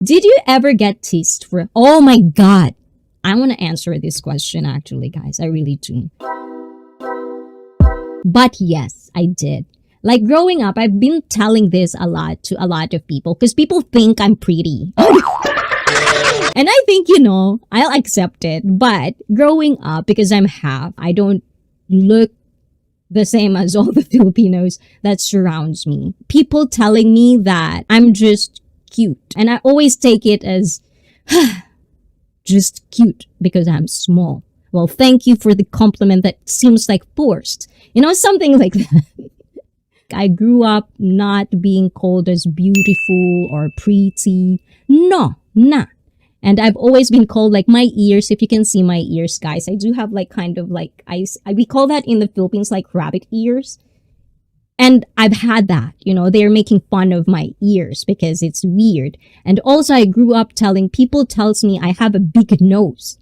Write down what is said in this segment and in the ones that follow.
Did you ever get teased for, oh my God. I want to answer this question actually, guys. I really do. But yes, I did. Like growing up, I've been telling this a lot to a lot of people because people think I'm pretty. And I think, I'll accept it. But growing up, because I'm half, I don't look the same as all the Filipinos that surrounds me. People telling me that I'm just cute. And I always take it as just cute because I'm small. Well, thank you for the compliment that seems like forced. Something like that. I grew up not being called as beautiful or pretty. No, nah. And I've always been called like my ears. If you can see my ears, guys, I do have like kind of like, we call that in the Philippines like rabbit ears. And I've had that, they're making fun of my ears because it's weird. And also I grew up people tells me I have a big nose.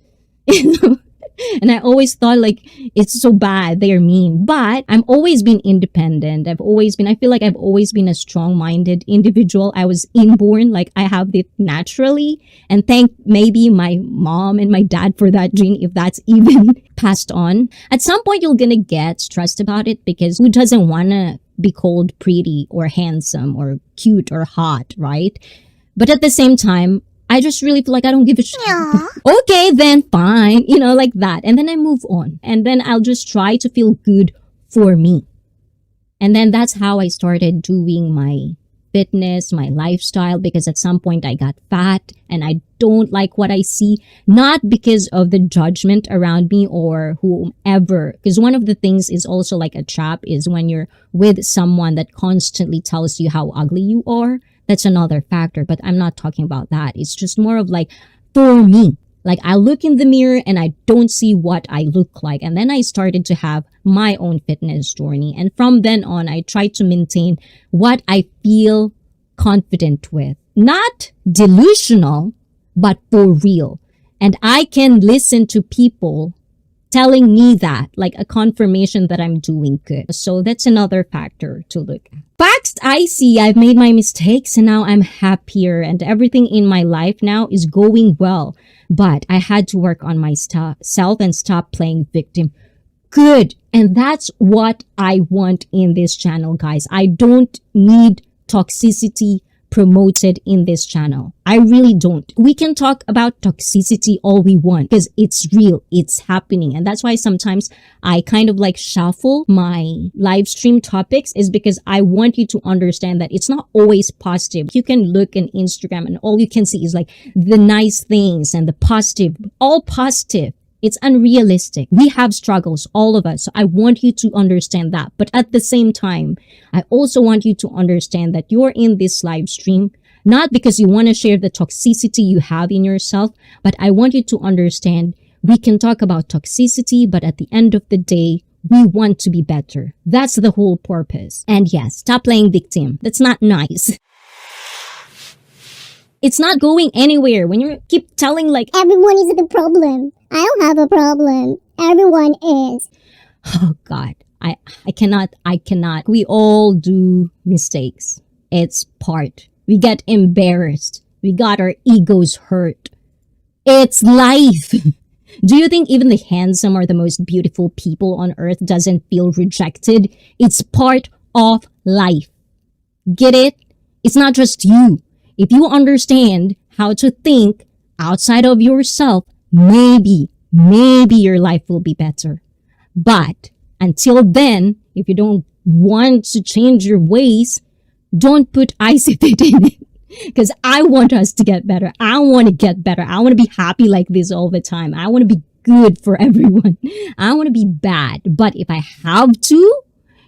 And I always thought like, it's so bad, they're mean. But I've always been independent. I feel like I've always been a strong-minded individual. I was inborn, like I have it naturally. And thank maybe my mom and my dad for that gene, if that's even passed on. At some point, you're gonna get stressed about it because who doesn't wanna be called pretty or handsome or cute or hot, right? But at the same time, I just really feel like I don't give a shit. Okay, then fine, like that. And then I move on. And then I'll just try to feel good for me. And then that's how I started doing my fitness, my lifestyle, because at some point I got fat and I don't like what I see, not because of the judgment around me or whomever. Because one of the things is also like a trap is when you're with someone that constantly tells you how ugly you are. That's another factor, but I'm not talking about that. It's just more of like, for me, like I look in the mirror and I don't see what I look like. And then I started to have my own fitness journey. And from then on, I try to maintain what I feel confident with. Not delusional, but for real. And I can listen to people telling me that, like a confirmation that I'm doing good. So that's another factor to look at. Facts I see, I've made my mistakes and now I'm happier and everything in my life now is going well. But I had to work on myself and stop playing victim. Good. And that's what I want in this channel, guys. I don't need toxicity promoted in this channel. I really don't. We can talk about toxicity all we want because it's real. It's happening. And that's why sometimes I kind of like shuffle my live stream topics is because I want you to understand that it's not always positive. You can look on Instagram and all you can see is like the nice things and the positive, all positive. It's unrealistic. We have struggles, all of us. So I want you to understand that. But at the same time, I also want you to understand that you're in this live stream, not because you want to share the toxicity you have in yourself, but I want you to understand we can talk about toxicity, but at the end of the day, we want to be better. That's the whole purpose. And yes, stop playing victim. That's not nice. It's not going anywhere when you keep telling like, everyone is the problem. I don't have a problem. Everyone is. Oh God, I cannot. We all do mistakes. It's part. We get embarrassed. We got our egos hurt. It's life. Do you think even the handsome or the most beautiful people on earth doesn't feel rejected? It's part of life. Get it? It's not just you. If you understand how to think outside of yourself, maybe your life will be better. But until then, if you don't want to change your ways, don't put ICFit in it. Because I want us to get better. I want to get better. I want to be happy like this all the time. I want to be good for everyone. I want to be bad. But if I have to,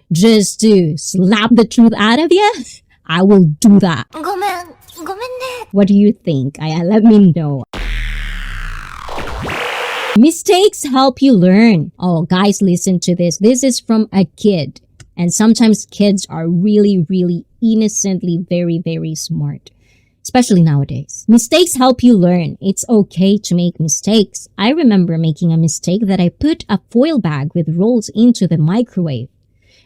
just to slap the truth out of you, I will do that. What do you think? Let me know. Mistakes help you learn. Oh, guys, listen to this. This is from a kid. And sometimes kids are really, really innocently very, very smart. Especially nowadays. Mistakes help you learn. It's okay to make mistakes. I remember making a mistake that I put a foil bag with rolls into the microwave.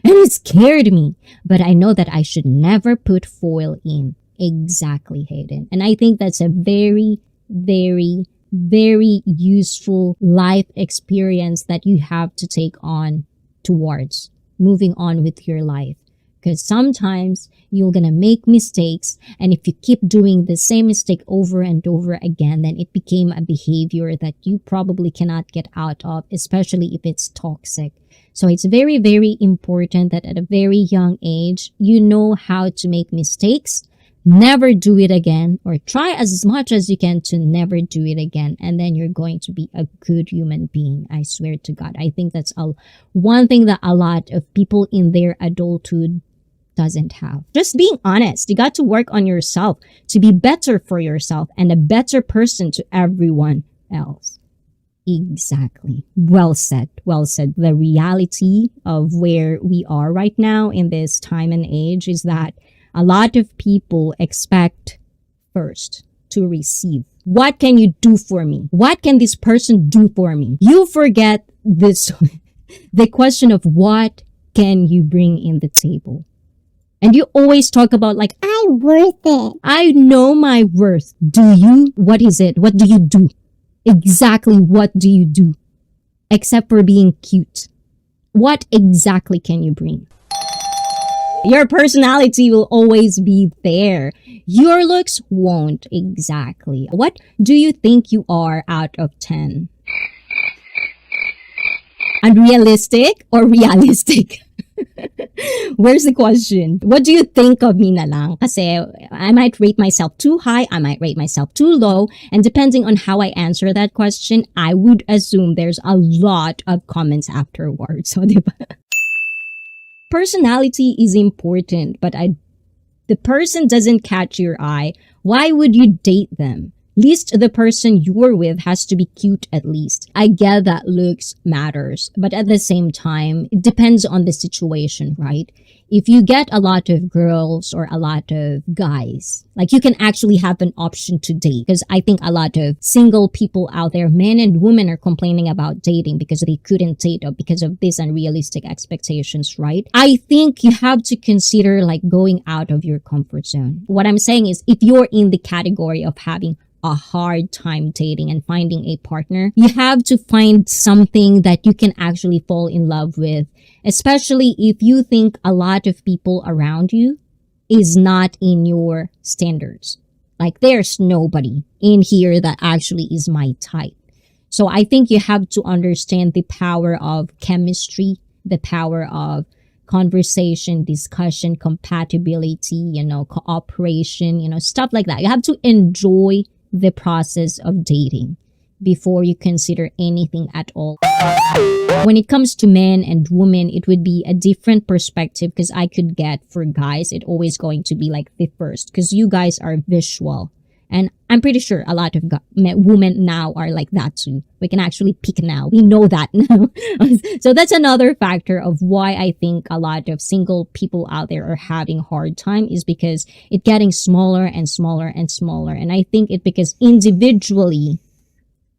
And it scared me. But I know that I should never put foil in. Exactly, Hayden. And I think that's a very, very, very useful life experience that you have to take on towards moving on with your life. Because sometimes you're gonna make mistakes, and if you keep doing the same mistake over and over again, then it became a behavior that you probably cannot get out of, especially if it's toxic. So it's very, very important that at a very young age, you know how to make mistakes, never do it again, or try as much as you can to never do it again. And then you're going to be a good human being. I swear to God. I think that's one thing that a lot of people in their adulthood doesn't have. Just being honest. You got to work on yourself to be better for yourself and a better person to everyone else. Exactly. Well said. Well said. The reality of where we are right now in this time and age is that a lot of people expect first to receive. What can you do for me? What can this person do for me? You forget this, the question of what can you bring in the table? And you always talk about like, I'm worth it. I know my worth. Do you? What is it? What do you do? Exactly what do you do? Except for being cute. What exactly can you bring? Your personality will always be there. Your looks won't exactly. What do you think you are out of 10? Unrealistic or realistic? Where's the question? What do you think of me na lang? Kasi I might rate myself too high, I might rate myself too low, and depending on how I answer that question, I would assume there's a lot of comments afterwards. So, diba? Personality is important, but the person doesn't catch your eye. Why would you date them? Least the person you're with has to be cute at least. I get that looks matters, but at the same time, it depends on the situation, right? If you get a lot of girls or a lot of guys, like you can actually have an option to date. Because I think a lot of single people out there, men and women, are complaining about dating because they couldn't date or because of these unrealistic expectations, right? I think you have to consider like going out of your comfort zone. What I'm saying is if you're in the category of having a hard time dating and finding a partner, you have to find something that you can actually fall in love with, especially if you think a lot of people around you is not in your standards. Like there's nobody in here that actually is my type. So I think you have to understand the power of chemistry, the power of conversation, discussion, compatibility, cooperation, stuff like that. You have to enjoy the process of dating before you consider anything at all. When it comes to men and women, it would be a different perspective because I could get for guys, it's always going to be like the first because you guys are visual. And I'm pretty sure a lot of women now are like that too. We can actually pick now. We know that now. So that's another factor of why I think a lot of single people out there are having a hard time is because it's getting smaller and smaller and smaller. And I think it's because individually,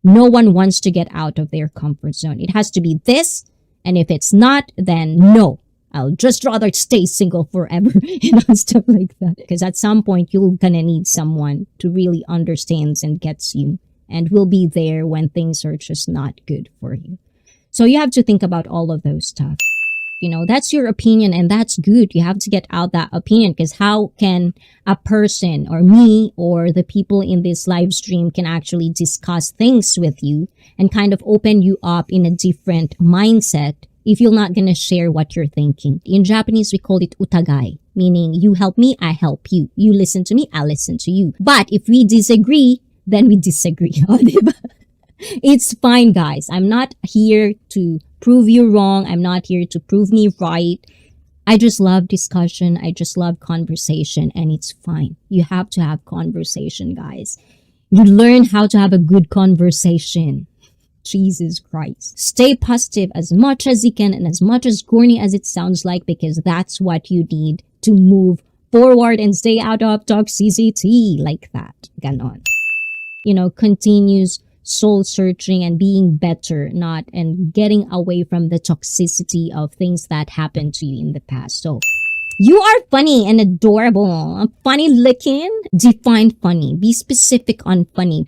no one wants to get out of their comfort zone. It has to be this. And if it's not, then no. I'll just rather stay single forever, stuff like that. Because at some point, you're gonna need someone to really understands and gets you and will be there when things are just not good for you. So you have to think about all of those stuff. That's your opinion and that's good. You have to get out that opinion because how can a person or me or the people in this live stream can actually discuss things with you and kind of open you up in a different mindset if you're not going to share what you're thinking. In Japanese, we call it utagai, meaning you help me, I help you. You listen to me, I listen to you. But if we disagree, then we disagree. It's fine, guys. I'm not here to prove you wrong. I'm not here to prove me right. I just love discussion. I just love conversation, and it's fine. You have to have conversation, guys. You learn how to have a good conversation. Jesus Christ. Stay positive as much as you can and as much as corny as it sounds like, because that's what you need to move forward and stay out of toxicity like that. Ganon. Continues soul searching and being better, and getting away from the toxicity of things that happened to you in the past. So You are funny and adorable. Funny looking? Define funny. Be specific on funny.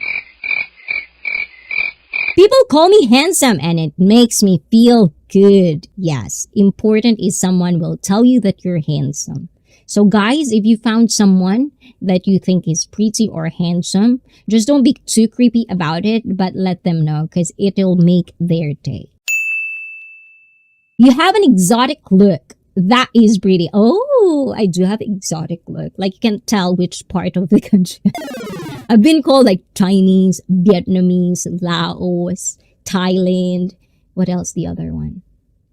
People call me handsome and it makes me feel good. Yes, important is someone will tell you that you're handsome. So guys, if you found someone that you think is pretty or handsome, just don't be too creepy about it, but let them know because it'll make their day. You have an exotic look. That is pretty. Oh, I do have exotic look. Like you can't tell which part of the country. I've been called like Chinese, Vietnamese, Laos, Thailand. What else? The other one.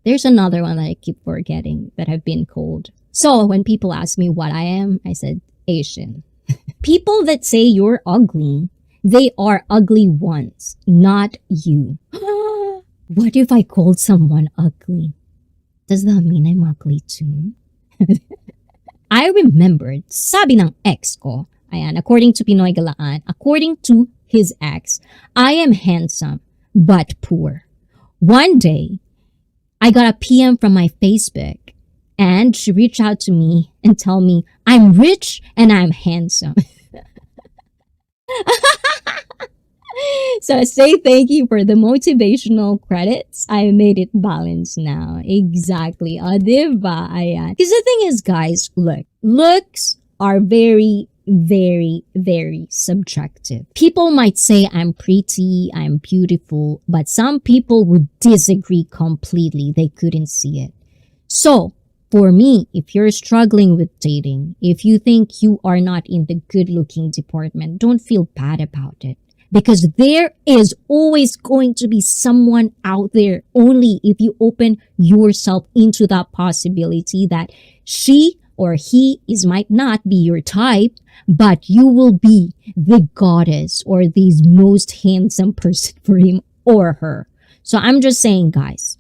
There's another one that I keep forgetting that I've been called. So when people ask me what I am, I said Asian. People that say you're ugly, they are ugly ones, not you. What if I called someone ugly? Does that mean I'm ugly too? I remembered, sabi ng ex ko, ayan, according to Pinoy Galaan, according to his ex, I am handsome but poor. One day, I got a PM from my Facebook and she reached out to me and tell me I'm rich and I'm handsome. So say thank you for the motivational credits. I made it balance now. Exactly. Diba? Ayan. Because the thing is, guys, look, looks are very, very, very subjective. People might say I'm pretty, I'm beautiful, but some people would disagree completely. They couldn't see it. So, for me, if you're struggling with dating, if you think you are not in the good-looking department, don't feel bad about it. Because there is always going to be someone out there only if you open yourself into that possibility that she or he might not be your type, but you will be the goddess or the most handsome person for him or her. So I'm just saying, guys,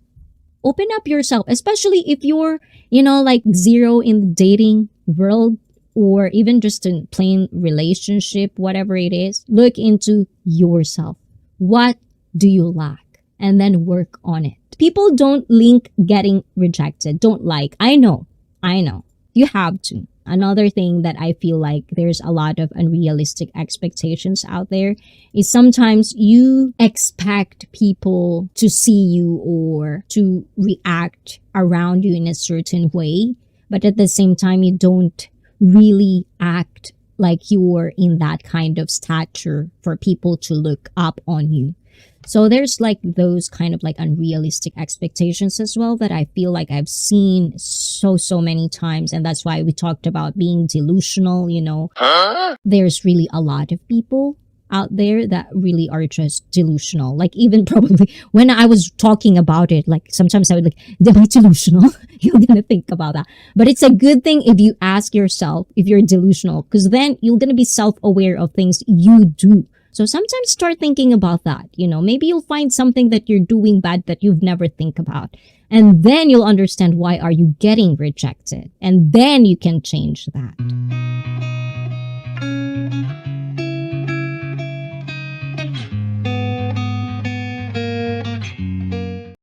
open up yourself, especially if you're, like zero in the dating world or even just a plain relationship, whatever it is. Look into yourself. What do you lack? And then work on it. People don't link getting rejected. Don't like. I know. You have to. Another thing that I feel like there's a lot of unrealistic expectations out there is sometimes you expect people to see you or to react around you in a certain way, but at the same time, you don't really act like you're in that kind of stature for people to look up on you. So there's like those kind of like unrealistic expectations as well that I feel like I've seen so many times. And that's why we talked about being delusional, There's really a lot of people out there that really are just delusional. Like even probably when I was talking about it, like sometimes I would like, am I delusional? You're gonna think about that. But it's a good thing if you ask yourself if you're delusional, because then you're gonna be self-aware of things you do. So sometimes start thinking about that. Maybe you'll find something that you're doing bad that you've never think about. And then you'll understand why are you getting rejected. And then you can change that.